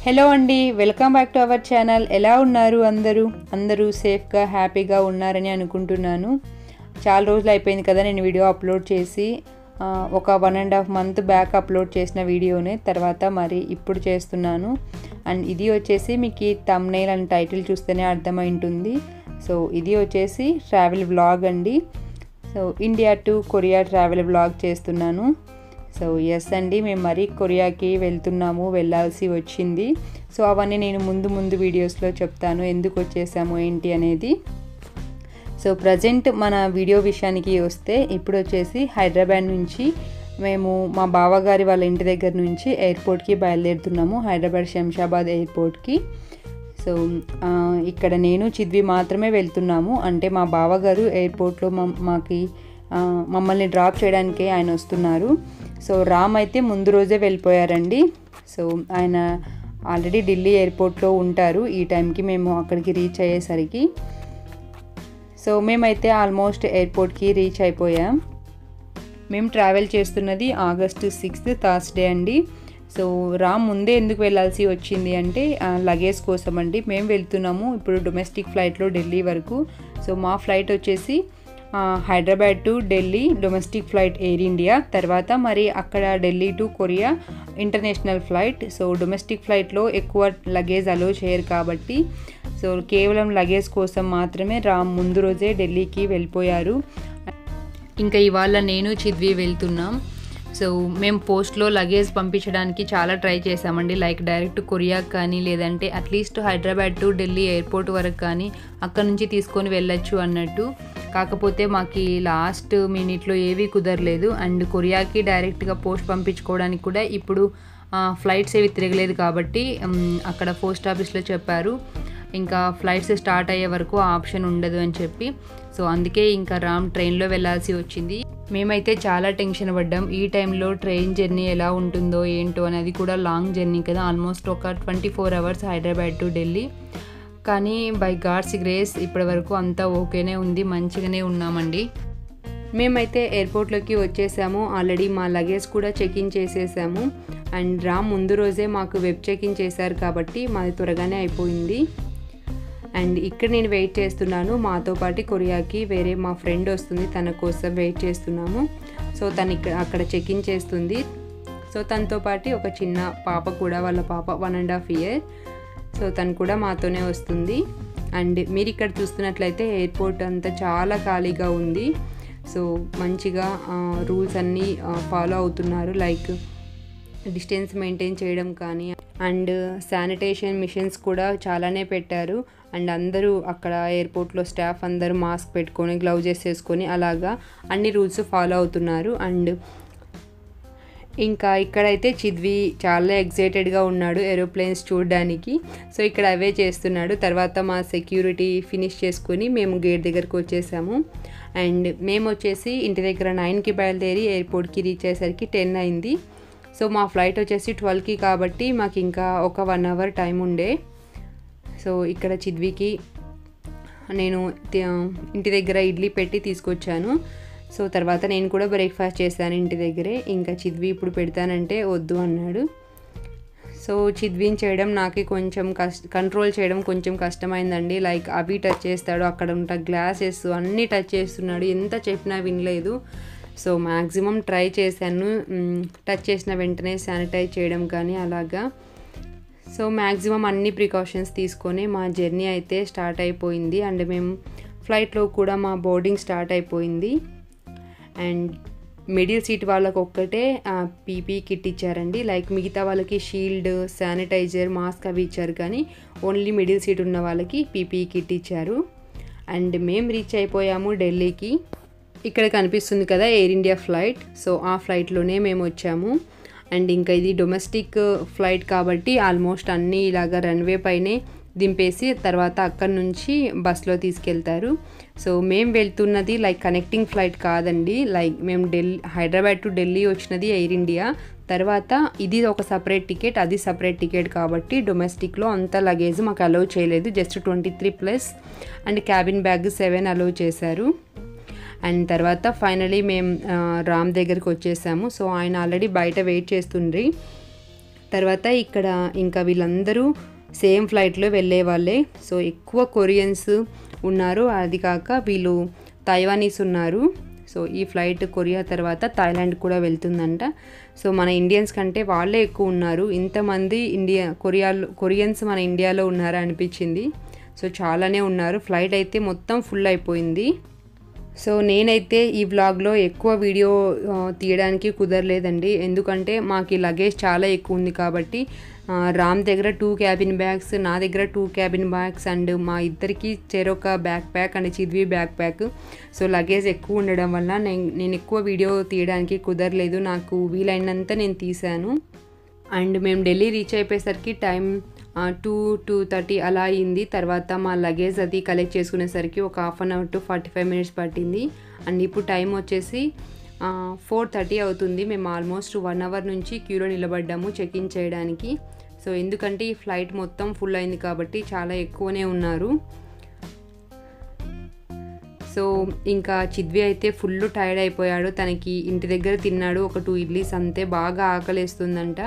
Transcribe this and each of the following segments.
Hello అండి, welcome back to our channel. ఎలా ఉన్నారు అందరూ సేఫ్గా హ్యాపీగా ఉన్నారని అనుకుంటున్నాను. చాలా రోజులు అయిపోయింది కదా నేను వీడియో అప్లోడ్ చేసి. ఒక 1.5 month బ్యాక్ అప్లోడ్ చేసిన వీడియోనే తర్వాత మరి ఇప్పుడు చేస్తున్నాను. అండ్ ఇది వచ్చేసి మీకు థంబ్నెయిల్ అండ్ టైటిల్ చూస్తేనే అర్థమై ఉంటుంది. సో ఇది వచ్చేసి ట్రావెల్ వ్లాగ్ అండి. So India to Korea travel vlog చేస్తున్నాను. సో ఎస్ అండి, మేము మరి కొరియాకి వెళ్ళాల్సి వచ్చింది. సో అవన్నీ నేను ముందు వీడియోస్లో చెప్తాను, ఎందుకు వచ్చేసాము ఏంటి అనేది. సో ప్రజెంట్ మన వీడియో విషయానికి వస్తే ఇప్పుడు వచ్చేసి హైదరాబాద్ నుంచి మేము మా బావగారి వాళ్ళ ఇంటి దగ్గర నుంచి ఎయిర్పోర్ట్కి బయలుదేరుతున్నాము, హైదరాబాద్ శంషాబాద్ ఎయిర్పోర్ట్కి. సో ఇక్కడ నేను చిద్వి మాత్రమే వెళ్తున్నాము. అంటే మా బావగారు ఎయిర్పోర్ట్లో మమ్మల్ని డ్రాప్ చేయడానికి ఆయన వస్తున్నారు. సో రామ్ అయితే ముందు రోజే వెళ్ళిపోయారండి. సో ఆయన ఆల్రెడీ ఢిల్లీ ఎయిర్పోర్ట్లో ఉంటారు ఈ టైంకి మేము అక్కడికి రీచ్ అయ్యేసరికి. సో మేమైతే ఆల్మోస్ట్ ఎయిర్పోర్ట్కి రీచ్ అయిపోయాం. మేము ట్రావెల్ చేస్తున్నది August 6th థర్స్డే అండి. సో రామ్ ముందే ఎందుకు వెళ్ళాల్సి వచ్చింది అంటే లగేజ్ కోసం అండి. మేము వెళ్తున్నాము ఇప్పుడు డొమెస్టిక్ ఫ్లైట్లో ఢిల్లీ వరకు. సో మా ఫ్లైట్ వచ్చేసి Hyderabad to Delhi domestic flight air India, తర్వాత మరి అక్కడ Delhi to Korea international flight. So domestic ఫ్లైట్లో ఎక్కువ లగేజ్ అలో చేయరు కాబట్టి సో కేవలం లగేజ్ కోసం మాత్రమే రామ్ ముందు రోజే ఢిల్లీకి వెళ్ళిపోయారు. ఇంకా ఇవాళ నేను చిద్వి వెళ్తున్నాం. సో మేము పోస్ట్లో లగేజ్ పంపించడానికి చాలా ట్రై చేసామండి, లైక్ డైరెక్ట్ కొరియాకి కానీ లేదంటే at least Hyderabad to Delhi airport వరకు కానీ అక్కడ నుంచి తీసుకొని వెళ్ళొచ్చు అన్నట్టు. కాకపోతే మాకు లాస్ట్ మినిట్లో ఏవీ కుదరలేదు. అండ్ కొరియాకి డైరెక్ట్గా పోస్ట్ పంపించుకోవడానికి కూడా ఇప్పుడు ఫ్లైట్స్ ఏవి తిరగలేదు కాబట్టి అక్కడ పోస్ట్ ఆఫీస్లో చెప్పారు ఇంకా ఫ్లైట్స్ స్టార్ట్ అయ్యే వరకు ఆప్షన్ ఉండదు అని చెప్పి. సో అందుకే ఇంకా రామ్ ట్రైన్లో వెళ్ళాల్సి వచ్చింది. మేమైతే చాలా టెన్షన్ పడ్డాం, ఈ టైంలో ట్రైన్ జర్నీ ఎలా ఉంటుందో ఏంటో అనేది. కూడా లాంగ్ జర్నీ కదా, ఆల్మోస్ట్ ఒక 24 hours హైదరాబాద్ టు ఢిల్లీ. కానీ బై గాడ్స్ గ్రేస్ ఇప్పటి వరకు అంతా ఓకేనే ఉంది, మంచిగానే ఉన్నామండి. మేమైతే ఎయిర్పోర్ట్లోకి వచ్చేసాము. ఆల్రెడీ మా లగేజ్ కూడా చెక్ఇన్ చేసేసాము. అండ్ రామ్ ముందు రోజే మాకు వెబ్ చెక్ఇన్ చేశారు కాబట్టి మాది త్వరగానే అయిపోయింది. అండ్ ఇక్కడ నేను వెయిట్ చేస్తున్నాను. మాతో పాటు కొరియాకి వేరే మా ఫ్రెండ్ వస్తుంది, తన కోసం వెయిట్ చేస్తున్నాము. సో తను అక్కడ చెక్ఇన్ చేస్తుంది. సో తనతో పాటు ఒక చిన్న పాప కూడా, వాళ్ళ పాప 1.5 years. సో తను కూడా మాతోనే వస్తుంది. అండ్ మీరు ఇక్కడ చూస్తున్నట్లయితే ఎయిర్పోర్ట్ అంతా చాలా ఖాళీగా ఉంది. సో మంచిగా రూల్స్ అన్నీ ఫాలో అవుతున్నారు, లైక్ డిస్టెన్స్ మెయింటైన్ చేయడం కానీ అండ్ శానిటేషన్ మిషన్స్ కూడా చాలానే పెట్టారు. అండ్ అందరూ అక్కడ ఎయిర్పోర్ట్లో స్టాఫ్ అందరూ మాస్క్ పెట్టుకొని గ్లౌజెస్ వేసుకొని అలాగా అన్ని రూల్స్ ఫాలో అవుతున్నారు. అండ్ ఇంకా ఇక్కడైతే చిద్వి చాలా ఎక్సైటెడ్గా ఉన్నాడు ఏరోప్లేన్స్ చూడడానికి. సో ఇక్కడ అవే చేస్తున్నాడు. తర్వాత మా సెక్యూరిటీ ఫినిష్ చేసుకొని మేము గేట్ దగ్గరకు వచ్చేసాము. అండ్ మేము వచ్చేసి ఇంటి దగ్గర 9కి బయలుదేరి ఎయిర్పోర్ట్కి రీచ్ అయ్యేసరికి 10 అయింది. సో మా ఫ్లైట్ వచ్చేసి 12కి కాబట్టి మాకు ఇంకా ఒక 1 hour టైం ఉండే. సో ఇక్కడ చిద్వికి నేను ఇంటి దగ్గర ఇడ్లీ పెట్టి తీసుకొచ్చాను. సో తర్వాత నేను కూడా బ్రేక్ఫాస్ట్ చేశాను ఇంటి దగ్గరే. ఇంకా చిద్వి ఇప్పుడు పెడతానంటే వద్దు అన్నాడు. సో చిద్విని చేయడం నాకు కొంచెం కంట్రోల్ చేయడం కొంచెం కష్టమైందండి. లైక్ అవి టచ్ చేస్తాడు, అక్కడ ఉన్న గ్లాసెస్ అన్నీ టచ్ చేస్తున్నాడు, ఎంత చెప్పినా వినలేదు. సో మ్యాక్సిమం ట్రై చేశాను, టచ్ చేసిన వెంటనే శానిటైజ్ చేయడం కానీ అలాగా. సో మ్యాక్సిమం అన్ని ప్రికాషన్స్ తీసుకొని మా జర్నీ అయితే స్టార్ట్ అయిపోయింది. అండ్ మేము ఫ్లైట్లో కూడా మా బోర్డింగ్ స్టార్ట్ అయిపోయింది. అండ్ మిడిల్ సీట్ వాళ్ళకి ఒక్కటే పీపీ కిట్ ఇచ్చారండి, లైక్ మిగతా వాళ్ళకి షీల్డ్, శానిటైజర్, మాస్క్ అవి ఇచ్చారు, కానీ ఓన్లీ మిడిల్ సీట్ ఉన్న వాళ్ళకి పీపీ కిట్ ఇచ్చారు. అండ్ మేము రీచ్ అయిపోయాము ఢిల్లీకి. ఇక్కడ కనిపిస్తుంది కదా ఎయిర్ ఇండియా ఫ్లైట్. సో ఆ ఫ్లైట్లోనే మేము వచ్చాము. అండ్ ఇంకా ఇది డొమెస్టిక్ ఫ్లైట్ కాబట్టి ఆల్మోస్ట్ అన్నీ ఇలాగ రన్వే పైనే దింపేసి తర్వాత అక్కడి నుంచి బస్లో తీసుకెళ్తారు. సో మేము వెళ్తున్నది లైక్ కనెక్టింగ్ ఫ్లైట్ కాదండి, లైక్ మేము హైదరాబాద్ టు ఢిల్లీ వచ్చినది ఎయిర్ ఇండియా. తర్వాత ఇది ఒక సపరేట్ టికెట్, అది సపరేట్ టికెట్ కాబట్టి డొమెస్టిక్లో అంత లగేజ్ మాకు అలౌ చేయలేదు, just 23+ and cabin bag 7 allow చేశారు. అండ్ తర్వాత ఫైనలీ మేము రామ్ దగ్గరికి వచ్చేసాము. సో ఆయన ఆల్రెడీ బయట వెయిట్ చేస్తుండ్రి. తర్వాత ఇక్కడ ఇంకా వీళ్ళందరూ సేమ్ ఫ్లైట్లో వెళ్ళే వాళ్ళే. సో ఎక్కువ కొరియన్స్ ఉన్నారు, అది కాక వీళ్ళు తైవానీస్ ఉన్నారు. సో ఈ ఫ్లైట్ కొరియా తర్వాత థాయిలాండ్ కూడా వెళ్తుందంట. సో మన ఇండియన్స్ కంటే వాళ్ళే ఎక్కువ ఉన్నారు. ఇంతమంది కొరియన్స్ మన ఇండియాలో ఉన్నారా అనిపించింది. సో చాలానే ఉన్నారు. ఫ్లైట్ అయితే మొత్తం ఫుల్ అయిపోయింది. సో నేనైతే ఈ వ్లాగ్లో ఎక్కువ వీడియో తీయడానికి కుదరలేదండి, ఎందుకంటే మాకు ఈ లగేజ్ చాలా ఎక్కువ ఉంది కాబట్టి. రామ్ దగ్గర 2 క్యాబిన్ బ్యాగ్స్, నా దగ్గర 2 క్యాబిన్ బ్యాగ్స్ అండ్ మా ఇద్దరికి చెరొక back pack and Chidvi back pack. So luggage ఎక్కువ ఉండడం వల్ల నేను ఎక్కువ వీడియో తీయడానికి కుదరలేదు. నాకు వీలైనంత నేను తీశాను. అండ్ మేము ఢిల్లీ రీచ్ అయిపోయేసరికి టైం 2-2:30 అలా అయింది. తర్వాత మా లగేజ్ అది కలెక్ట్ చేసుకునేసరికి ఒక 1/2 అవర్ to 45 minutes పట్టింది. అండ్ ఇప్పుడు టైం వచ్చేసి 4:30 అవుతుంది. మేము ఆల్మోస్ట్ 1 అవర్ నుంచి క్యూలో నిలబడ్డాము చెక్ ఇన్ చేయడానికి. సో ఎందుకంటే ఈ ఫ్లైట్ మొత్తం ఫుల్ అయింది కాబట్టి చాలా ఎక్కువనే ఉన్నారు. సో ఇంకా చిద్వి అయితే ఫుల్ టైర్డ్ అయిపోయాడు. తనకి ఇంటి దగ్గర తిన్నాడు ఒక 2 ఇడ్లీస్ అంతే. బాగా ఆకలేస్తుందంట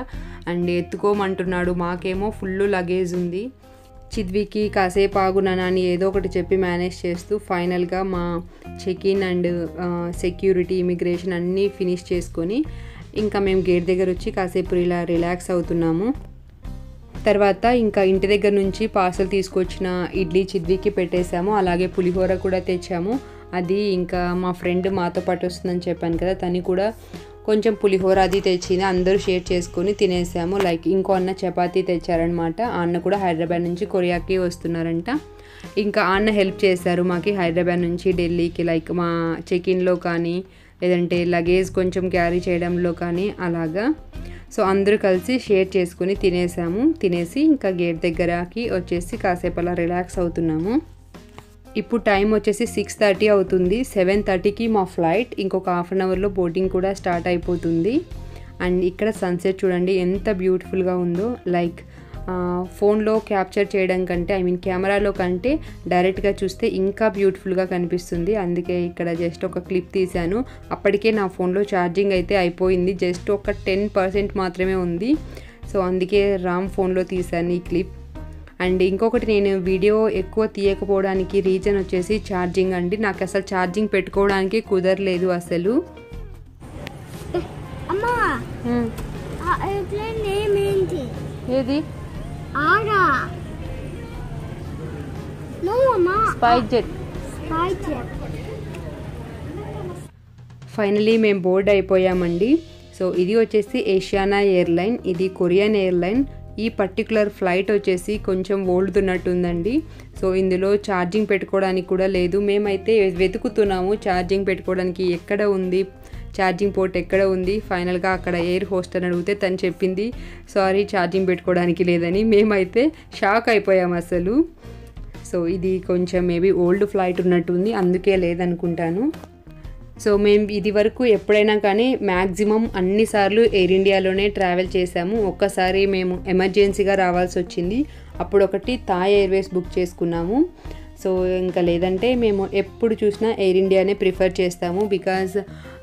అండ్ ఎత్తుకోమంటున్నాడు. మాకేమో ఫుల్ లగేజ్ ఉంది. చిద్వికి కాసేపు ఆగునానా అని ఏదో ఒకటి చెప్పి మేనేజ్ చేస్తూ ఫైనల్గా మా check in and security immigration అన్నీ ఫినిష్ చేసుకొని ఇంకా మేము గేట్ దగ్గర వచ్చి కాసేపు ఇలా రిలాక్స్ అవుతున్నాము. తర్వాత ఇంకా ఇంటి దగ్గర నుంచి పార్సల్ తీసుకొచ్చిన ఇడ్లీ చిద్వికి పెట్టేశాము. అలాగే పులిహోర కూడా తెచ్చాము. అది ఇంకా మా ఫ్రెండ్ మాతో పాటు వస్తుందని చెప్పాను కదా, తను కూడా కొంచెం పులిహోర అది తెచ్చింది. అందరూ షేర్ చేసుకొని తినేసాము. లైక్ ఇంకో అన్న చపాతీ తెచ్చారనమాట. ఆ అన్న కూడా హైదరాబాద్ నుంచి కొరియాకి వస్తున్నారంట. ఇంకా అన్న హెల్ప్ చేశారు మాకు హైదరాబాద్ నుంచి ఢిల్లీకి, లైక్ మా చెక్ ఇన్లో కానీ లేదంటే లగేజ్ కొంచెం క్యారీ చేయడంలో కానీ అలాగా. సో అందరూ కలిసి షేర్ చేసుకుని తినేసి ఇంకా గేట్ దగ్గరకి వచ్చేసి కాసేపు అలా రిలాక్స్ అవుతున్నాము. ఇప్పుడు టైం వచ్చేసి 6:30 అవుతుంది. 7:30కి మా ఫ్లైట్. ఇంకొక 1/2 అవర్లో బోటింగ్ కూడా స్టార్ట్ అయిపోతుంది. అండ్ ఇక్కడ సన్సెట్ చూడండి ఎంత బ్యూటిఫుల్గా ఉందో. లైక్ ఫోన్లో క్యాప్చర్ చేయడం కంటే కెమెరాలో కంటే డైరెక్ట్గా చూస్తే ఇంకా బ్యూటిఫుల్గా కనిపిస్తుంది. అందుకే ఇక్కడ జస్ట్ ఒక క్లిప్ తీశాను. అప్పటికే నా ఫోన్లో ఛార్జింగ్ అయితే అయిపోయింది, జస్ట్ ఒక 10% మాత్రమే ఉంది. సో అందుకే రామ్ ఫోన్లో తీశాను ఈ క్లిప్. అండ్ ఇంకొకటి నేను వీడియో ఎక్కువ తీయకపోవడానికి రీజన్ వచ్చేసి ఛార్జింగ్ అండి. నాకు అసలు ఛార్జింగ్ పెట్టుకోవడానికి కుదరలేదు అసలు. ఏది ఫైనలీ మేము బోర్డ్ అయిపోయామండి. సో ఇది వచ్చేసి ఏషియానా ఎయిర్లైన్, ఇది కొరియన్ ఎయిర్లైన్. ఈ పర్టికులర్ ఫ్లైట్ వచ్చేసి కొంచెం ఓల్డ్ ఉన్నట్టుందండి. సో ఇందులో ఛార్జింగ్ పెట్టుకోవడానికి కూడా లేదు. మేమైతే వెతుకుతున్నాము ఛార్జింగ్ పెట్టుకోవడానికి ఎక్కడ ఉంది, ఛార్జింగ్ పోర్ట్ ఎక్కడ ఉంది. ఫైనల్గా అక్కడ ఎయిర్ హోస్టర్ని అడిగితే తను చెప్పింది సారీ ఛార్జింగ్ పెట్టుకోవడానికి లేదని. మేమైతే షాక్ అయిపోయాము అసలు. సో ఇది కొంచెం మేబీ ఓల్డ్ ఫ్లైట్ ఉన్నట్టుంది, అందుకే లేదనుకుంటాను. సో మేము ఇది వరకు ఎప్పుడైనా కానీ మ్యాక్సిమం అన్నిసార్లు ఎయిర్ ఇండియాలోనే ట్రావెల్ చేసాము. ఒక్కసారి మేము ఎమర్జెన్సీగా రావాల్సి వచ్చింది, అప్పుడు ఒకటి థాయ్ ఎయిర్వేస్ బుక్ చేసుకున్నాము. సో ఇంకా లేదంటే మేము ఎప్పుడు చూసినా ఎయిర్ ఇండియానే ప్రిఫర్ చేస్తాము. బికాజ్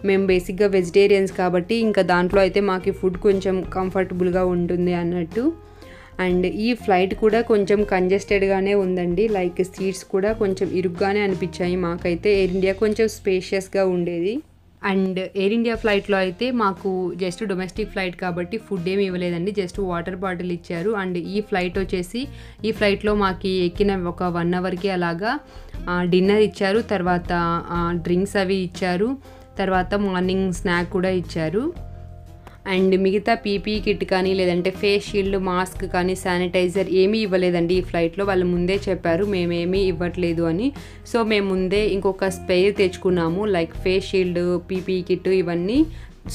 మేము బేసిక్గా వెజిటేరియన్స్ కాబట్టి ఇంకా దాంట్లో అయితే మాకు ఫుడ్ కొంచెం కంఫర్టబుల్గా ఉంటుంది అన్నట్టు. అండ్ ఈ ఫ్లైట్ కూడా కొంచెం కంజెస్టెడ్గానే ఉందండి. లైక్ సీట్స్ కూడా కొంచెం ఇరుగ్గానే అనిపించాయి మాకైతే. ఎయిర్ ఇండియా కొంచెం స్పేషియస్గా ఉండేది. అండ్ ఎయిర్ ఇండియా ఫ్లైట్లో అయితే మాకు జస్ట్ డొమెస్టిక్ ఫ్లైట్ కాబట్టి ఫుడ్ ఏమి ఇవ్వలేదండి, జస్ట్ వాటర్ బాటిల్ ఇచ్చారు. అండ్ ఈ ఫ్లైట్లో మాకు ఎక్కిన ఒక 1 అవర్కి అలాగా డిన్నర్ ఇచ్చారు, తర్వాత డ్రింక్స్ అవి ఇచ్చారు, తర్వాత మార్నింగ్ స్నాక్ కూడా ఇచ్చారు. అండ్ మిగతా పీపీ కిట్ కానీ లేదంటే ఫేస్ షీల్డ్, మాస్క్ కానీ శానిటైజర్ ఏమీ ఇవ్వలేదండి ఈ ఫ్లైట్లో. వాళ్ళు ముందే చెప్పారు మేమేమీ ఇవ్వట్లేదు అని. సో మేము ముందే ఇంకొక స్పేర్ తెచ్చుకున్నాము, like face shield, PP kit ఇవన్నీ.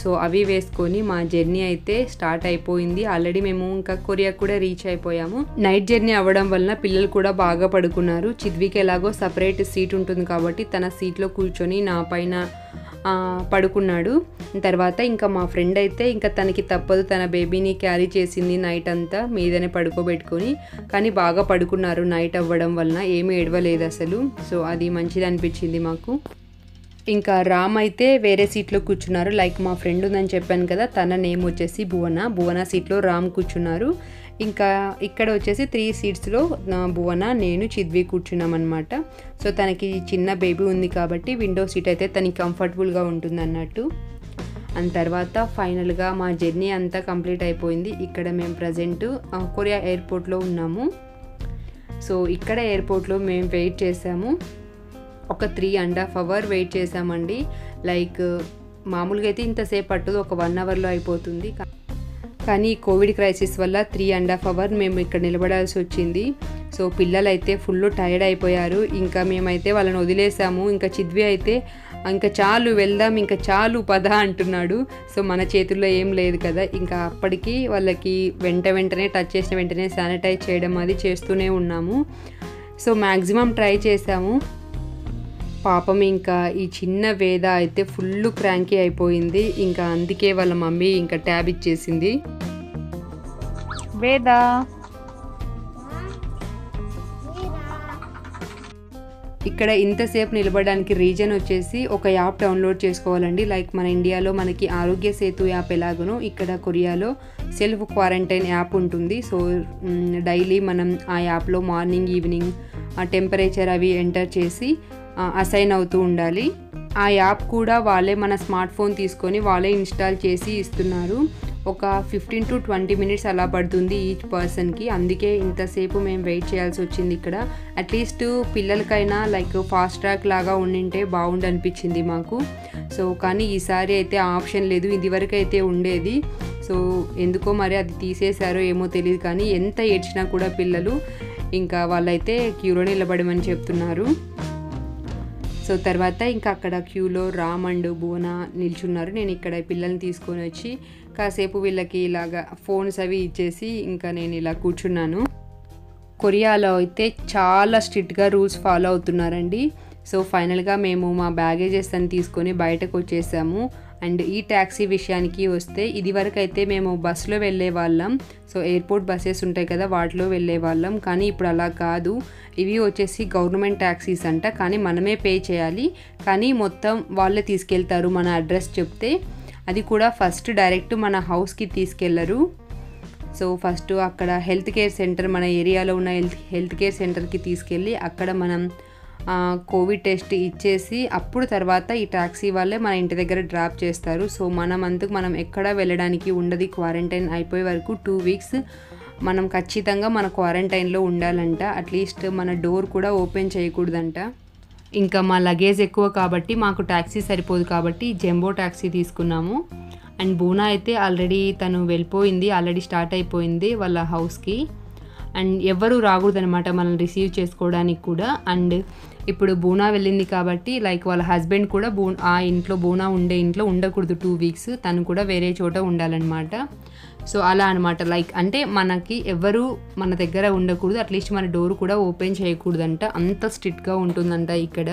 సో అవి వేసుకొని మా జర్నీ అయితే స్టార్ట్ అయిపోయింది. ఆల్రెడీ మేము ఇంకా కొరియా కూడా రీచ్ అయిపోయాము. నైట్ జర్నీ అవ్వడం వలన పిల్లలు కూడా బాగా పడుకున్నారు. చిద్వికి ఎలాగో సపరేట్ సీట్ ఉంటుంది కాబట్టి తన సీట్లో కూర్చొని నా పైన పడుకున్నాడు. తర్వాత ఇంకా మా ఫ్రెండ్ అయితే ఇంకా తనకి తప్పదు, తన బేబీని క్యారీ చేసింది నైట్ అంతా మీదనే పడుకోబెట్టుకొని. కానీ బాగా పడుకున్నారు నైట్ అవ్వడం వలన, ఏమీ ఏడవలేదు అసలు. సో అది మంచిది అనిపించింది మాకు. ఇంకా రామ్ అయితే వేరే సీట్లో కూర్చున్నారు. లైక్ మా ఫ్రెండ్ ఉందని చెప్పాను కదా, తన నేమ్ వచ్చేసి భువన సీట్లో రామ్ కూర్చున్నారు. ఇంకా ఇక్కడ వచ్చేసి 3 సీట్స్లో భువన, నేను, చిద్వి కూర్చున్నామన్నమాట. సో తనకి చిన్న బేబీ ఉంది కాబట్టి విండో సీట్ అయితే తనకి కంఫర్టబుల్గా ఉంటుంది అన్నట్టు. అండ్ తర్వాత ఫైనల్గా మా జర్నీ అంతా కంప్లీట్ అయిపోయింది. ఇక్కడ మేము ప్రజెంట్ కొరియా ఎయిర్పోర్ట్లో ఉన్నాము. సో ఇక్కడ ఎయిర్పోర్ట్లో మేము వెయిట్ చేసాము. ఒక 3.5 అవర్ వెయిట్ చేసామండి. లైక్ మామూలుగా అయితే ఇంతసేపు పట్టదు, ఒక 1 అవర్లో అయిపోతుంది. కానీ కోవిడ్ క్రైసిస్ వల్ల 3.5 అవర్ మేము ఇక్కడ నిలబడాల్సి వచ్చింది. సో పిల్లలు అయితే ఫుల్ టైర్డ్ అయిపోయారు. ఇంకా మేమైతే వాళ్ళని వదిలేసాము. ఇంకా చిద్వి అయితే ఇంకా చాలు వెళ్దాం, ఇంకా చాలు పద అంటున్నాడు. సో మన చేతుల్లో ఏం లేదు కదా. ఇంకా అప్పటికి వాళ్ళకి వెంటనే టచ్ చేసిన వెంటనే శానిటైజ్ చేయడం అది చేస్తూనే ఉన్నాము. సో మ్యాక్సిమం ట్రై చేసాము. పాపం ఇంకా ఈ చిన్న వేద అయితే ఫుల్ క్రాంకీ అయిపోయింది. ఇంకా అందుకే వాళ్ళ మమ్మీ ఇంకా ట్యాబ్ ఇచ్చేసింది. వేద ఇక్కడ ఇంతసేపు నిలబడడానికి రీజన్ వచ్చేసి ఒక యాప్ డౌన్లోడ్ చేసుకోవాలండి. లైక్ మన ఇండియాలో మనకి ఆరోగ్య సేతు యాప్ ఎలాగనో ఇక్కడ కొరియాలో సెల్ఫ్ క్వారంటైన్ యాప్ ఉంటుంది. సో డైలీ మనం ఆ యాప్లో మార్నింగ్ ఈవినింగ్ ఆ టెంపరేచర్ అవి ఎంటర్ చేసి అసైన్ అవుతూ ఉండాలి. ఆ యాప్ కూడా వాళ్ళే మన స్మార్ట్ ఫోన్ తీసుకొని వాళ్ళే ఇన్స్టాల్ చేసి ఇస్తున్నారు. ఒక 15 to 20 మినిట్స్ అలా పడుతుంది ఈచ్ పర్సన్కి. అందుకే ఇంతసేపు మేము వెయిట్ చేయాల్సి వచ్చింది ఇక్కడ. అట్లీస్ట్ పిల్లలకైనా లైక్ ఫాస్ట్ ట్రాక్ లాగా ఉండింటే బాగుండు అనిపించింది మాకు. సో కానీ ఈసారి అయితే ఆప్షన్ లేదు, ఇదివరకు అయితే ఉండేది. సో ఎందుకో మరి అది తీసేశారో ఏమో తెలియదు. కానీ ఎంత ఏడ్చినా కూడా పిల్లలు ఇంకా వాళ్ళైతే క్యూలో నిలబడమని చెప్తున్నారు. సో తర్వాత ఇంకా అక్కడ క్యూలో రామ్ అండ్ భువన నిల్చున్నారు. నేను ఇక్కడ పిల్లల్ని తీసుకొని వచ్చి కాసేపు వీళ్ళకి ఇలాగా ఫోన్స్ అవి ఇచ్చేసి ఇంకా నేను ఇలా కూర్చున్నాను. కొరియాలో అయితే చాలా స్ట్రిక్ట్గా రూల్స్ ఫాలో అవుతున్నారండి. సో ఫైనల్గా మేము మా బ్యాగేజెస్ అని తీసుకొని బయటకు వచ్చేసాము. అండ్ ఈ ట్యాక్సీ విషయానికి వస్తే ఇదివరకు అయితే మేము బస్సులో వెళ్ళే వాళ్ళం. సో ఎయిర్పోర్ట్ బస్సెస్ ఉంటాయి కదా, వాటిలో వెళ్ళే వాళ్ళం. కానీ ఇప్పుడు అలా కాదు. ఇవి వచ్చేసి గవర్నమెంట్ ట్యాక్సీస్ అంట, కానీ మనమే పే చేయాలి. కానీ మొత్తం వాళ్ళే తీసుకెళ్తారు మన అడ్రస్ చెప్తే. అది కూడా ఫస్ట్ డైరెక్ట్ మన హౌస్కి తీసుకెళ్లరు. సో ఫస్ట్ అక్కడ హెల్త్ కేర్ సెంటర్, మన ఏరియాలో ఉన్న హెల్త్ కేర్ సెంటర్కి తీసుకెళ్ళి అక్కడ మనం కోవిడ్ టెస్ట్ ఇచ్చేసి అప్పుడు తర్వాత ఈ ట్యాక్సీ వాళ్ళే మన ఇంటి దగ్గర డ్రాప్ చేస్తారు. సో మనం ఎక్కడా వెళ్ళడానికి ఉండదు. క్వారంటైన్ అయిపోయే వరకు 2 వీక్స్ మనం ఖచ్చితంగా మన క్వారంటైన్లో ఉండాలంట. అట్లీస్ట్ మన డోర్ కూడా ఓపెన్ చేయకూడదంట. ఇంకా మా లగేజ్ ఎక్కువ కాబట్టి మాకు ట్యాక్సీ సరిపోదు కాబట్టి జంబో ట్యాక్సీ తీసుకున్నాము. అండ్ బూనా అయితే ఆల్రెడీ తను వెళ్ళిపోయింది, ఆల్రెడీ స్టార్ట్ అయిపోయింది వాళ్ళ హౌస్కి. అండ్ ఎవరు రాకూడదనమాట మనల్ని రిసీవ్ చేసుకోవడానికి కూడా. అండ్ ఇప్పుడు బూనా వెళ్ళింది కాబట్టి లైక్ వాళ్ళ హస్బెండ్ కూడా ఆ ఇంట్లో బూనా ఉండే ఇంట్లో ఉండకూడదు 2 వీక్స్, తను కూడా వేరే చోట ఉండాలన్నమాట. సో అలా అనమాట. లైక్ అంటే మనకి ఎవరు మన దగ్గర ఉండకూడదు, అట్లీస్ట్ మన డోర్ కూడా ఓపెన్ చేయకూడదంట. అంత స్ట్రిక్ట్గా ఉంటుందంట ఇక్కడ.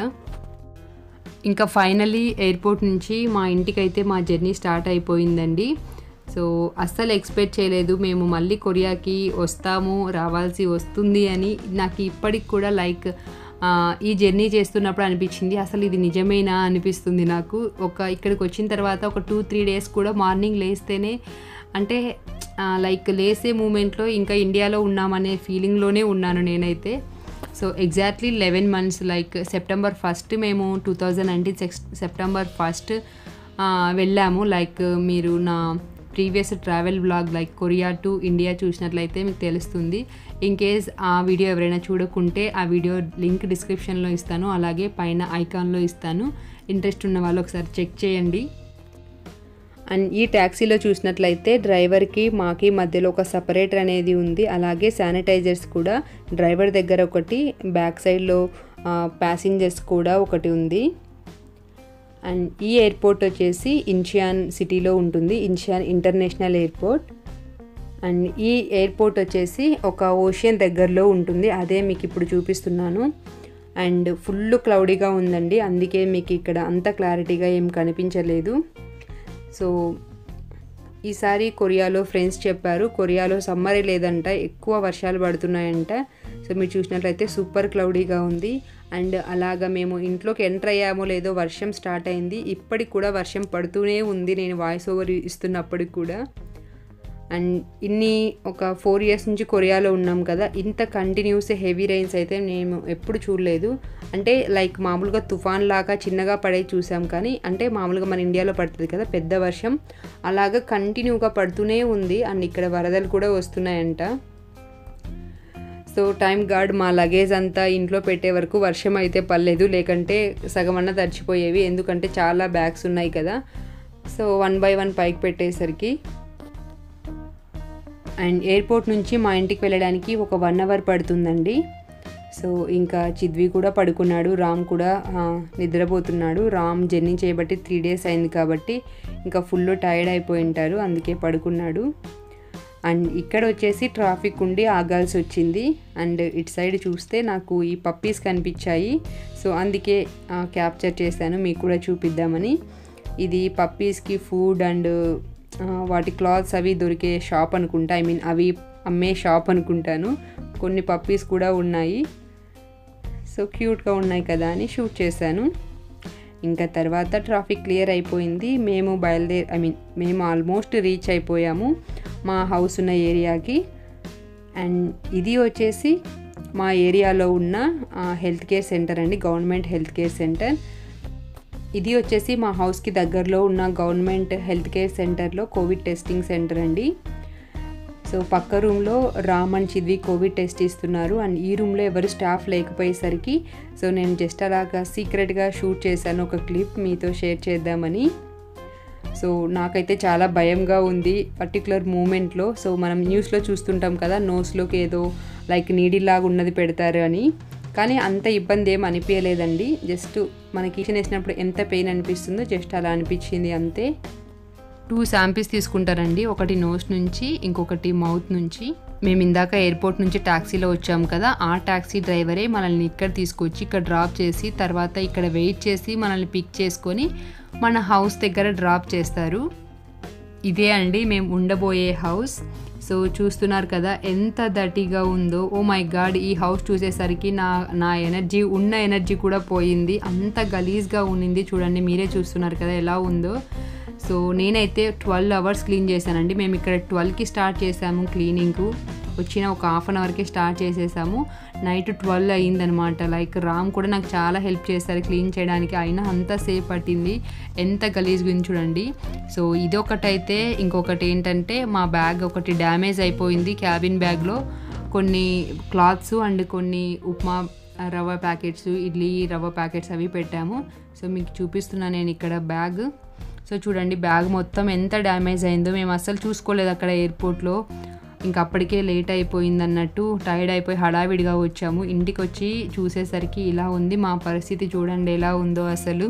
ఇంకా ఫైనలీ ఎయిర్పోర్ట్ నుంచి మా ఇంటికైతే మా జర్నీ స్టార్ట్ అయిపోయిందండి. సో అస్సలు ఎక్స్పెక్ట్ చేయలేదు మేము మళ్ళీ కొరియాకి రావాల్సి వస్తుంది అని. నాకు ఇప్పటికి కూడా లైక్ ఈ జర్నీ చేస్తున్నప్పుడు అనిపించింది అసలు ఇది నిజమేనా అనిపిస్తుంది నాకు. ఇక్కడికి వచ్చిన తర్వాత ఒక 2-3 డేస్ కూడా మార్నింగ్ లేస్తేనే అంటే లైక్ లేసే మూమెంట్లో ఇంకా ఇండియాలో ఉన్నామనే ఫీలింగ్లోనే ఉన్నాను నేనైతే. So exactly 11 months like September 1st మేము 2019 September 1st వెళ్ళాము. లైక్ మీరు నా previous travel blog like Korea to India చూసినట్లయితే మీకు తెలుస్తుంది. ఇన్ కేస్ ఆ వీడియో ఎవరైనా చూడకుంటే ఆ వీడియో లింక్ డిస్క్రిప్షన్లో ఇస్తాను, అలాగే పైన ఐకాన్లో ఇస్తాను. ఇంట్రెస్ట్ ఉన్న వాళ్ళు ఒకసారి చెక్ చేయండి. అండ్ ఈ ట్యాక్సీలో చూసినట్లయితే డ్రైవర్కి మాకి మధ్యలో ఒక సపరేటర్ అనేది ఉంది, అలాగే శానిటైజర్స్ కూడా డ్రైవర్ దగ్గర ఒకటి, బ్యాక్ సైడ్లో ప్యాసింజర్స్ కూడా ఒకటి ఉంది. అండ్ ఈ ఎయిర్పోర్ట్ వచ్చేసి ఇన్చియాన్ సిటీలో ఉంటుంది, ఇన్చియాన్ ఇంటర్నేషనల్ ఎయిర్పోర్ట్. అండ్ ఈ ఎయిర్పోర్ట్ వచ్చేసి ఒక ఓషియన్ దగ్గరలో ఉంటుంది, అదే మీకు ఇప్పుడు చూపిస్తున్నాను. అండ్ ఫుల్ క్లౌడీగా ఉందండి, అందుకే మీకు ఇక్కడ అంత క్లారిటీగా ఏం కనిపించలేదు. సో ఈసారి కొరియాలో ఫ్రెండ్స్ చెప్పారు కొరియాలో సమ్మర్ లేదంట, ఎక్కువ వర్షాలు పడుతున్నాయంట. సో సో మీరు చూసినట్లయితే సూపర్ క్లౌడీగా ఉంది. అండ్ అలాగా మేము ఇంట్లోకి ఎంటర్ అయ్యామో లేదో వర్షం స్టార్ట్ అయింది. ఇప్పటికి కూడా వర్షం పడుతూనే ఉంది నేను వాయిస్ ఓవర్ ఇస్తున్నప్పటికి కూడా. అండ్ ఒక 4 years నుంచి కొరియాలో ఉన్నాం కదా, ఇంత కంటిన్యూస్ హెవీ రెయిన్స్ అయితే నేను ఎప్పుడు చూడలేదు. అంటే లైక్ మామూలుగా తుఫాన్ లాగా చిన్నగా పడే చూసాం, కానీ అంటే మామూలుగా మన ఇండియాలో పడుతుంది కదా పెద్ద వర్షం, అలాగా కంటిన్యూగా పడుతూనే ఉంది. అండ్ ఇక్కడ వరదలు కూడా వస్తున్నాయంట. సో టైం గార్డ్ మా లగేజ్ అంతా ఇంట్లో పెట్టే వరకు వర్షం అయితే పడలేదు, లేకంటే సగమన్నా తడిచిపోయేవి, ఎందుకంటే చాలా బ్యాగ్స్ ఉన్నాయి కదా. సో 1 by 1 పైకి పెట్టేసరికి. అండ్ ఎయిర్పోర్ట్ నుంచి మా ఇంటికి వెళ్ళడానికి ఒక 1 hour పడుతుందండి. సో ఇంకా చిద్వి కూడా పడుకున్నాడు, రామ్ కూడా నిద్రపోతున్నాడు. రామ్ జర్నీ చేయబట్టి 3 days అయింది కాబట్టి ఇంకా ఫుల్ టైర్డ్ అయిపోయి ఉంటారు, అందుకే పడుకున్నాడు. అండ్ ఇక్కడ వచ్చేసి ట్రాఫిక్ ఉండి ఆగాల్సి వచ్చింది. అండ్ ఇటు సైడ్ చూస్తే నాకు ఈ పప్పీస్ కనిపించాయి, సో అందుకే క్యాప్చర్ చేశాను మీకు కూడా చూపిద్దామని. ఇది పప్పీస్కి ఫుడ్ అండ్ వాటి క్లాత్స్ అవి దొరికే షాప్ అనుకుంటా, ఐ మీన్ అవి అమ్మే షాప్ అనుకుంటాను. కొన్ని పప్పీస్ కూడా ఉన్నాయి, సో క్యూట్గా ఉన్నాయి కదా అని షూట్ చేశాను. ఇంకా తర్వాత ట్రాఫిక్ క్లియర్ అయిపోయింది, మేము ఆల్మోస్ట్ రీచ్ అయిపోయాము మా హౌస్ ఉన్న ఏరియాకి. అండ్ ఇది వచ్చేసి మా ఏరియాలో ఉన్న హెల్త్ కేర్ సెంటర్ అండి, గవర్నమెంట్ హెల్త్ కేర్ సెంటర్. ఇది వచ్చేసి మా హౌస్కి దగ్గరలో ఉన్న గవర్నమెంట్ హెల్త్ కేర్ సెంటర్లో కోవిడ్ టెస్టింగ్ సెంటర్ అండి. సో పక్క రూమ్లో Ram and Chidvi Covid test ఇస్తున్నారు. అండ్ ఈ రూమ్లో ఎవరు స్టాఫ్ లేకపోయేసరికి సో నేను జస్ట్ అలాగా సీక్రెట్గా షూట్ చేశాను ఒక క్లిప్ మీతో షేర్ చేద్దామని. సో నాకైతే చాలా భయంగా ఉంది పర్టికులర్ మూమెంట్లో. సో మనం న్యూస్లో చూస్తుంటాం కదా, నోస్లోకి ఏదో లైక్ నీడిలాగా ఉన్నది పెడతారు అని, కానీ అంత ఇబ్బంది ఏం అనిపించలేదండి. జస్ట్ మనకి ఇంజెక్షన్ వేసినప్పుడు ఎంత పెయిన్ అనిపిస్తుందో జస్ట్ అలా అనిపించింది అంతే. 2 samples తీసుకుంటారండి, ఒకటి నోస్ నుంచి ఇంకొకటి మౌత్ నుంచి. మేము ఇందాక ఎయిర్పోర్ట్ నుంచి ట్యాక్సీలో వచ్చాము కదా, ఆ ట్యాక్సీ డ్రైవరే మనల్ని ఇక్కడ తీసుకొచ్చి ఇక్కడ డ్రాప్ చేసి తర్వాత ఇక్కడ వెయిట్ చేసి మనల్ని పిక్ చేసుకొని మన హౌస్ దగ్గర డ్రాప్ చేస్తారు. ఇదే అండి మేము ఉండబోయే హౌస్. సో చూస్తున్నారు కదా ఎంత దట్టిగా ఉందో. ఓ మై గాడ్, ఈ హౌస్ చూసేసరికి నా ఎనర్జీ కూడా పోయింది, అంత గలీజ్గా ఉన్నింది. చూడండి, మీరే చూస్తున్నారు కదా ఎలా ఉందో. సో నేనైతే 12 hours క్లీన్ చేశానండి. మేము ఇక్కడ 12కి స్టార్ట్ చేసాము క్లీనింగ్, వచ్చిన ఒక 1/2 hourకే స్టార్ట్ చేసేసాము. నైట్ 12 అయ్యిందనమాట. లైక్ రామ్ కూడా నాకు చాలా హెల్ప్ చేస్తారు క్లీన్ చేయడానికి, అయినా అంత సేపు పట్టింది. ఎంత గలీజ్ గురించి చూడండి. సో ఇదొకటైతే, ఇంకొకటి ఏంటంటే మా బ్యాగ్ ఒకటి డ్యామేజ్ అయిపోయింది. క్యాబిన్ బ్యాగ్లో కొన్ని క్లాత్స్ అండ్ కొన్ని ఉప్మా రవ్వ ప్యాకెట్స్, ఇడ్లీ రవ్వ ప్యాకెట్స్ అవి పెట్టాము. సో మీకు చూపిస్తున్నాను నేను ఇక్కడ బ్యాగ్. సో చూడండి బ్యాగ్ మొత్తం ఎంత డ్యామేజ్ అయిందో, మేము అస్సలు చూసుకోలేదు అక్కడ ఎయిర్పోర్ట్లో. ఇంకా అప్పటికే లేట్ అయిపోయింది అన్నట్టు టైర్డ్ అయిపోయి హడావిడిగా వచ్చాము. ఇంటికి వచ్చి చూసేసరికి ఇలా ఉంది మా పరిస్థితి. చూడండి ఎలా ఉందో అసలు.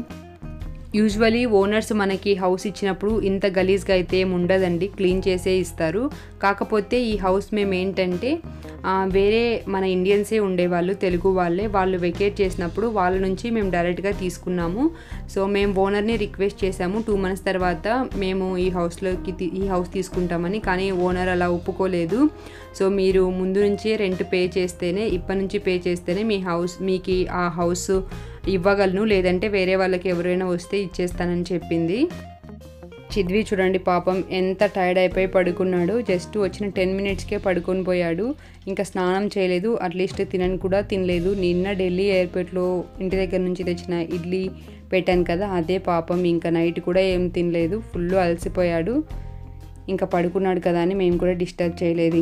యూజువలీ ఓనర్స్ మనకి హౌస్ ఇచ్చినప్పుడు ఇంత గలీజ్గా అయితే ఏమి ఉండదండి, క్లీన్ చేసే ఇస్తారు. కాకపోతే ఈ హౌస్ మేము ఏంటంటే వేరే మన ఇండియన్సే ఉండేవాళ్ళు, తెలుగు వాళ్ళే, వాళ్ళు వెకేట్ చేసినప్పుడు వాళ్ళ నుంచి మేము డైరెక్ట్గా తీసుకున్నాము. సో మేము ఓనర్ని రిక్వెస్ట్ చేసాము 2 months తర్వాత మేము ఈ హౌస్ తీసుకుంటామని, కానీ ఓనర్ అలా ఒప్పుకోలేదు. సో మీరు ముందు నుంచే రెంట్ పే చేస్తేనే, ఇప్పటి నుంచి పే చేస్తేనే మీకు ఆ హౌస్ ఇవ్వగలను, లేదంటే వేరే వాళ్ళకి ఎవరైనా వస్తే ఇచ్చేస్తానని చెప్పింది. చిద్వి చూడండి పాపం ఎంత టైర్డ్ అయిపోయి పడుకున్నాడు. జస్ట్ వచ్చిన 10 minutesకే పడుకొని పోయాడు, ఇంకా స్నానం చేయలేదు, అట్లీస్ట్ కూడా తినలేదు. నిన్న ఢిల్లీ ఎయిర్పోర్ట్లో ఇంటి దగ్గర నుంచి తెచ్చిన ఇడ్లీ పెట్టాను కదా, అదే పాపం ఇంకా నైట్ కూడా ఏం తినలేదు, ఫుల్ అలసిపోయాడు. ఇంకా పడుకున్నాడు కదా అని మేము కూడా డిస్టర్బ్ చేయలేదు.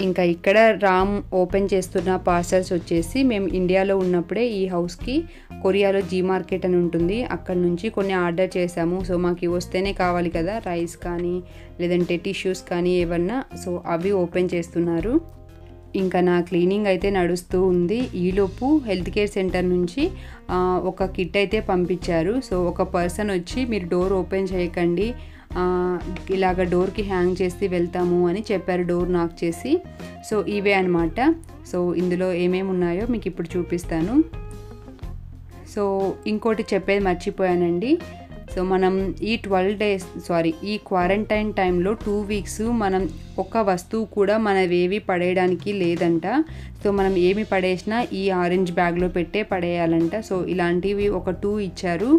ఇంకా ఇక్కడ రామ్ ఓపెన్ చేస్తున్న పార్సల్స్ వచ్చేసి మేము ఇండియాలో ఉన్నప్పుడే ఈ హౌస్కి కొరియాలో జీ మార్కెట్ అని ఉంటుంది, అక్కడ నుంచి కొన్ని ఆర్డర్ చేసాము. సో మాకు వస్తేనే కావాలి కదా, రైస్ కానీ లేదంటే టిష్యూస్ కానీ ఏమన్నా, సో అవి ఓపెన్ చేస్తున్నారు. ఇంకా నా క్లీనింగ్ అయితే నడుస్తూ ఉంది. ఈలోపు హెల్త్ కేర్ సెంటర్ నుంచి ఒక కిట్ అయితే పంపించారు. సో ఒక పర్సన్ వచ్చి మీరు డోర్ ఓపెన్ చేయకండి, ఇలాగ డోర్కి హ్యాంగ్ చేసి వెళ్తాము అని చెప్పారు, డోర్ నాక్ చేసి. సో ఇవే అనమాట. సో ఇందులో ఏమేమి ఉన్నాయో మీకు ఇప్పుడు చూపిస్తాను. సో ఇంకోటి చెప్పేది మర్చిపోయానండి, సో మనం ఈ ఈ క్వారంటైన్ టైంలో 2 వీక్స్ మనం ఒక్క వస్తువు కూడా మనవేవి పడేయడానికి లేదంట. సో మనం ఏమి పడేసినా ఈ ఆరెంజ్ బ్యాగ్లో పెట్టే పడేయాలంట. సో ఇలాంటివి ఒక 2 ఇచ్చారు.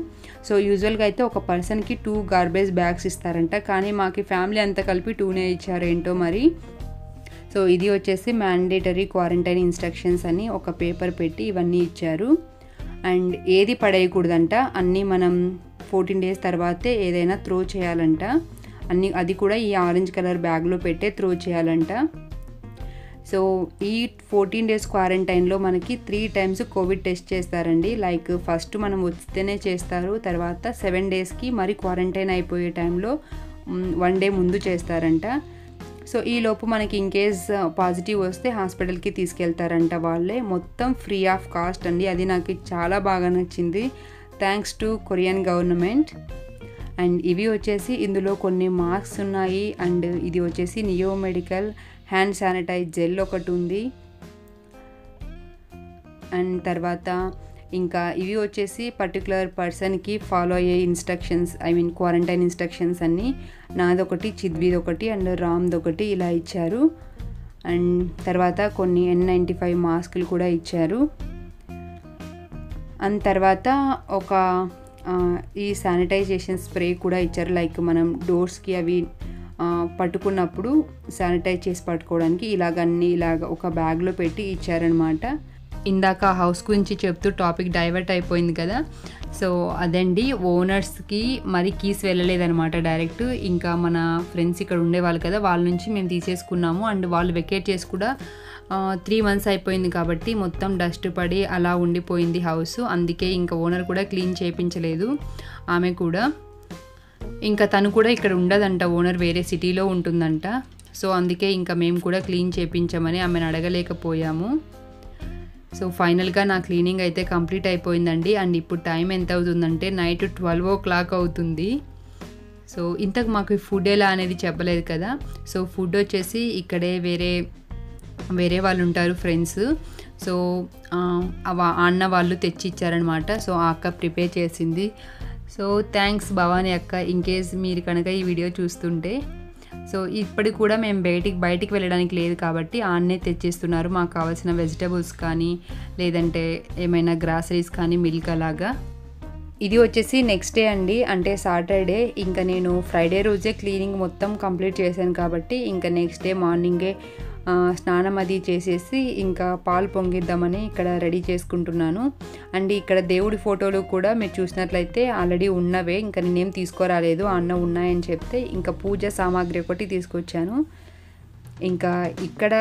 సో యూజువల్గా అయితే ఒక పర్సన్కి 2 గార్బేజ్ బ్యాగ్స్ ఇస్తారంట, కానీ మాకు ఫ్యామిలీ అంతా కలిపి 2నే ఇచ్చారు ఏంటో మరి. సో ఇది వచ్చేసి మ్యాండేటరీ క్వారంటైన్ ఇన్స్ట్రక్షన్స్ అని ఒక పేపర్ పెట్టి ఇవన్నీ ఇచ్చారు. అండ్ ఏది పడేయకూడదంట, అన్నీ మనం 14 డేస్ తర్వాతే ఏదైనా త్రో చేయాలంట. అది కూడా ఈ ఆరెంజ్ కలర్ బ్యాగ్లో పెట్టే త్రో చేయాలంట. సో ఈ 14 డేస్ క్వారంటైన్లో మనకి 3 టైమ్స్ కోవిడ్ టెస్ట్ చేస్తారండి. లైక్ ఫస్ట్ మనం వస్తేనే చేస్తారు, తర్వాత 7 డేస్కి మరి క్వారంటైన్ అయిపోయే టైంలో 1 డే ముందు చేస్తారంట. సో ఈలోపు మనకి ఇన్కేస్ పాజిటివ్ వస్తే హాస్పిటల్కి తీసుకెళ్తారంట వాళ్ళే, మొత్తం ఫ్రీ ఆఫ్ కాస్ట్ అండి. అది నాకు చాలా బాగా నచ్చింది, thanks to Korean government. And ఇవి వచ్చేసి ఇందులో కొన్ని మాస్క్స్ ఉన్నాయి. అండ్ ఇది వచ్చేసి neo medical hand sanitise gel ఒకటి ఉంది. అండ్ తర్వాత ఇంకా ఇవి వచ్చేసి పర్టికులర్ పర్సన్కి ఫాలో అయ్యే ఇన్స్ట్రక్షన్స్, క్వారంటైన్ ఇన్స్ట్రక్షన్స్ అన్నీ. నాదొకటి, చిద్విదొకటి అండ్ రామ్దొకటి ఇలా ఇచ్చారు. అండ్ తర్వాత కొన్ని N95 మాస్కులు కూడా ఇచ్చారు. అండ్ తర్వాత ఒక ఈ శానిటైజేషన్ స్ప్రే కూడా ఇచ్చారు. లైక్ మనం డోర్స్కి అవి పట్టుకున్నప్పుడు శానిటైజ్ చేసి పట్టుకోవడానికి ఇలాగ ఒక బ్యాగ్లో పెట్టి ఇచ్చారనమాట. ఇందాక హౌస్ గురించి చెప్తూ టాపిక్ డైవర్ట్ అయిపోయింది కదా. సో అదండి, ఓనర్స్కి మరి కీస్ వెళ్ళలేదనమాట డైరెక్ట్. ఇంకా మన ఫ్రెండ్స్ ఇక్కడ ఉండేవాళ్ళు కదా, వాళ్ళ నుంచి మేము తీసేసుకున్నాము. అండ్ వాళ్ళు వెకేట్ చేసి కూడా 3 months అయిపోయింది కాబట్టి మొత్తం డస్ట్ పడి అలా ఉండిపోయింది హౌస్. అందుకే ఇంకా ఓనర్ కూడా క్లీన్ చేయించలేదు ఆమె కూడా. ఇంకా తను కూడా ఇక్కడ ఉండదంట, ఓనర్ వేరే సిటీలో ఉంటుందంట. సో అందుకే ఇంకా మేము కూడా క్లీన్ చేయించమని ఆమెను అడగలేకపోయాము. సో ఫైనల్గా నా క్లీనింగ్ అయితే కంప్లీట్ అయిపోయిందండి. అండ్ ఇప్పుడు టైం ఎంత అవుతుందంటే నైట్ 12 o'clock అవుతుంది. సో ఇంతకు మాకు ఫుడ్ ఎలా అనేది చెప్పలేదు కదా. సో ఫుడ్ వచ్చేసి ఇక్కడే వేరే వాళ్ళు ఉంటారు ఫ్రెండ్స్. సో అన్న వాళ్ళు తెచ్చి ఇచ్చారనమాట. సో ఆ అక్క ప్రిపేర్ చేసింది. సో థ్యాంక్స్ భవానీ అక్క, ఇన్కేస్ మీరు కనుక ఈ వీడియో చూస్తుంటే. సో ఇప్పటికి కూడా మేము బయటికి వెళ్ళడానికి లేదు కాబట్టి ఆన్నే తెచ్చిస్తున్నారు మాకు కావాల్సిన వెజిటబుల్స్ కానీ, లేదంటే ఏమైనా గ్రాసరీస్ కానీ, మిల్క్ అలాగా. ఇది వచ్చేసి నెక్స్ట్ డే అండి, అంటే సాటర్డే. ఇంకా నేను ఫ్రైడే రోజే క్లీనింగ్ మొత్తం కంప్లీట్ చేశాను కాబట్టి ఇంకా నెక్స్ట్ డే మార్నింగే స్నానం అది చేసేసి ఇంకా పాలు పొంగిద్దామని ఇక్కడ రెడీ చేసుకుంటున్నాను. అండ్ ఇక్కడ దేవుడి ఫోటోలు కూడా మీరు చూసినట్లయితే ఆల్రెడీ ఉన్నవే, ఇంకా నేనేం తీసుకురాలేదు, అన్న ఉన్నాయని చెప్తే ఇంకా పూజ సామాగ్రి ఒకటి తీసుకొచ్చాను. ఇంకా ఇక్కడ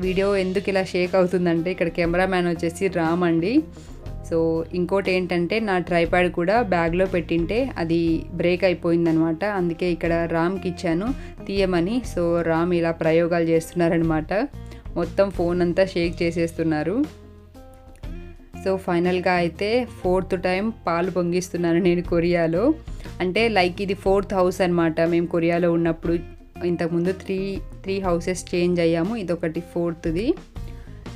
వీడియో ఎందుకు ఇలా షేక్ అవుతుందంటే ఇక్కడ కెమెరామ్యాన్ వచ్చేసి రామ్ అండి. సో ఇంకోటి ఏంటంటే నా ట్రైపాడ్ కూడా బ్యాగ్లో పెట్టింటే అది బ్రేక్ అయిపోయిందనమాట. అందుకే ఇక్కడ రామ్కి ఇచ్చాను తీయమని. సో రామ్ ఇలా ప్రయోగాలు చేస్తున్నారనమాట, మొత్తం ఫోన్ అంతా షేక్ చేసేస్తున్నారు. సో ఫైనల్గా అయితే 4th టైం పాలు పొంగిస్తున్నాను నేను కొరియాలో. అంటే లైక్ ఇది 4th హౌస్ అనమాట. మేము కొరియాలో ఉన్నప్పుడు ఇంతకుముందు త్రీ హౌసెస్ చేంజ్ అయ్యాము, ఇదొకటి 4thది.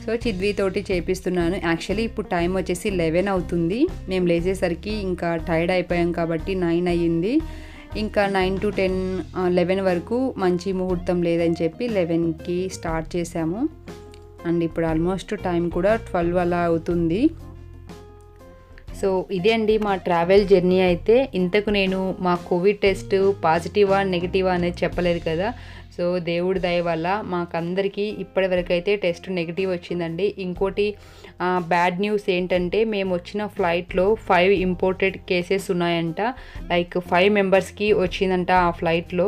సో చిద్వితోటి చేపిస్తున్నాను. యాక్చువల్లీ ఇప్పుడు టైం వచ్చేసి 11 అవుతుంది. మేము లేచేసరికి ఇంకా టైర్డ్ అయిపోయాం కాబట్టి 9 అయ్యింది. ఇంకా 9 to 10, 11 వరకు మంచి ముహూర్తం లేదని చెప్పి 11కి స్టార్ట్ చేసాము. అండ్ ఇప్పుడు ఆల్మోస్ట్ టైం కూడా 12 అలా అవుతుంది. సో ఇదే అండి మా ట్రావెల్ జర్నీ అయితే. ఇంతకు నేను మా కోవిడ్ టెస్ట్ పాజిటివా నెగిటివా అనేది చెప్పలేదు కదా. సో దేవుడి దయ వల్ల మాకందరికీ ఇప్పటివరకు అయితే టెస్ట్ నెగిటివ్ వచ్చిందండి. ఇంకోటి బ్యాడ్ న్యూస్ ఏంటంటే మేము వచ్చిన ఫ్లైట్లో 5 ఇంపోర్టెడ్ కేసెస్ ఉన్నాయంట. లైక్ 5 మెంబర్స్కి వచ్చిందంట ఆ ఫ్లైట్లో.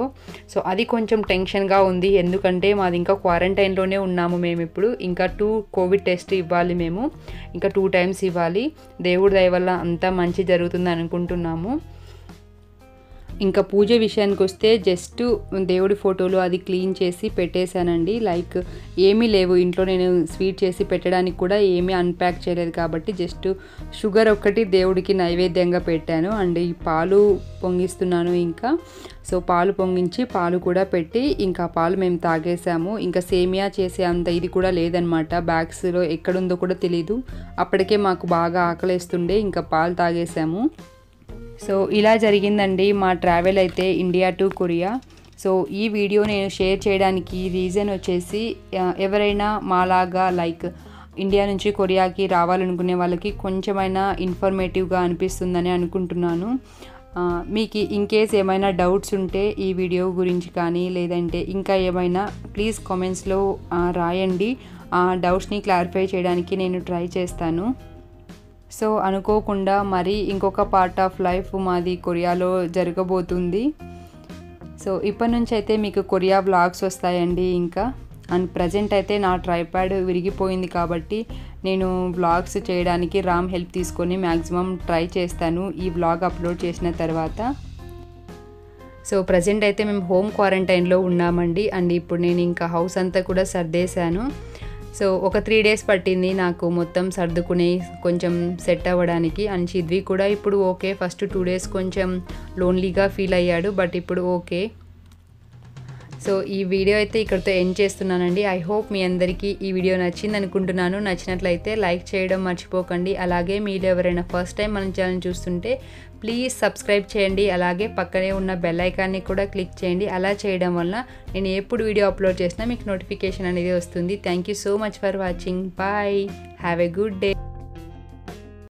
సో అది కొంచెం టెన్షన్గా ఉంది, ఎందుకంటే మాది ఇంకా క్వారంటైన్లోనే ఉన్నాము మేము ఇప్పుడు. ఇంకా 2 కోవిడ్ టెస్ట్ ఇవ్వాలి మేము, ఇంకా 2 times ఇవ్వాలి. దేవుడి దయ వల్ల అంతా మంచి జరుగుతుంది అనుకుంటున్నాము. ఇంకా పూజ విషయానికి వస్తే జస్ట్ దేవుడి ఫోటోలు అది క్లీన్ చేసి పెట్టేశానండి. లైక్ ఏమీ లేవు ఇంట్లో, నేను స్వీట్ చేసి పెట్టడానికి కూడా ఏమీ అన్ప్యాక్ చేయలేదు కాబట్టి జస్ట్ షుగర్ ఒక్కటి దేవుడికి నైవేద్యంగా పెట్టాను. అండ్ ఈ పాలు పొంగిస్తున్నాను ఇంకా. సో పాలు పొంగించి పాలు కూడా పెట్టి ఇంకా పాలు మేము తాగేసాము. ఇంకా సేమియా చేసే అంత ఇది కూడా లేదనమాట, బ్యాగ్స్లో ఎక్కడుందో కూడా తెలీదు. అప్పటికే మాకు బాగా ఆకలేస్తుండే ఇంకా పాలు తాగేసాము. సో ఇలా జరిగిందండి మా ట్రావెల్ అయితే ఇండియా టు కొరియా. సో ఈ వీడియో నేను షేర్ చేయడానికి రీజన్ వచ్చేసి ఎవరైనా మాలాగా లైక్ ఇండియా నుంచి కొరియాకి రావాలనుకునే వాళ్ళకి కొంచెమైనా ఇన్ఫర్మేటివ్గా అనిపిస్తుందని అనుకుంటున్నాను. మీకు ఇన్కేస్ ఏమైనా డౌట్స్ ఉంటే ఈ వీడియో గురించి కానీ లేదంటే ఇంకా ఏమైనా ప్లీజ్ కామెంట్స్లో రాయండి. ఆ డౌట్స్ని క్లారిఫై చేయడానికి నేను ట్రై చేస్తాను. సో అనుకోకుండా మరి ఇంకొక పార్ట్ ఆఫ్ లైఫ్ మాది కొరియాలో జరగబోతుంది. సో ఇప్పటి నుంచి అయితే మీకు కొరియా వ్లాగ్స్ వస్తాయండి. ఇంకా అండ్ ప్రజెంట్ అయితే నా ట్రైప్యాడ్ విరిగిపోయింది కాబట్టి నేను వ్లాగ్స్ చేయడానికి రామ్ హెల్ప్ తీసుకొని మ్యాక్సిమం ట్రై చేస్తాను ఈ వ్లాగ్ అప్లోడ్ చేసిన తర్వాత. సో ప్రజెంట్ అయితే మేము హోమ్ క్వారంటైన్లో ఉన్నామండి. అండ్ ఇప్పుడు నేను ఇంకా హౌస్ అంతా కూడా సర్దేశాను. సో ఒక 3 days పట్టింది నాకు మొత్తం సర్దుకుని కొంచెం సెట్ అవ్వడానికి. అండ్ చిద్వి కూడా ఇప్పుడు ఓకే. ఫస్ట్ 2 days కొంచెం లోన్లీగా ఫీల్ అయ్యాడు, బట్ ఇప్పుడు ఓకే. సో ఈ వీడియో అయితే ఇక్కడితో ఎండ్ చేస్తున్నానండి. ఐ హోప్ మీ అందరికీ ఈ వీడియో నచ్చింది అనుకుంటున్నాను. నచ్చినట్లయితే లైక్ చేయడం మర్చిపోకండి. అలాగే మీరు ఎవరైనా ఫస్ట్ టైం మన ఛానల్ చూస్తుంటే ప్లీజ్ సబ్స్క్రైబ్ చేయండి. అలాగే పక్కనే ఉన్న బెల్ ఐకాన్ని కూడా క్లిక్ చేయండి. అలా చేయడం వల్ల నేను ఎప్పుడు వీడియో అప్లోడ్ చేసినా మీకు నోటిఫికేషన్ అనేది వస్తుంది. Thank you so much for watching. Bye. Have a good day.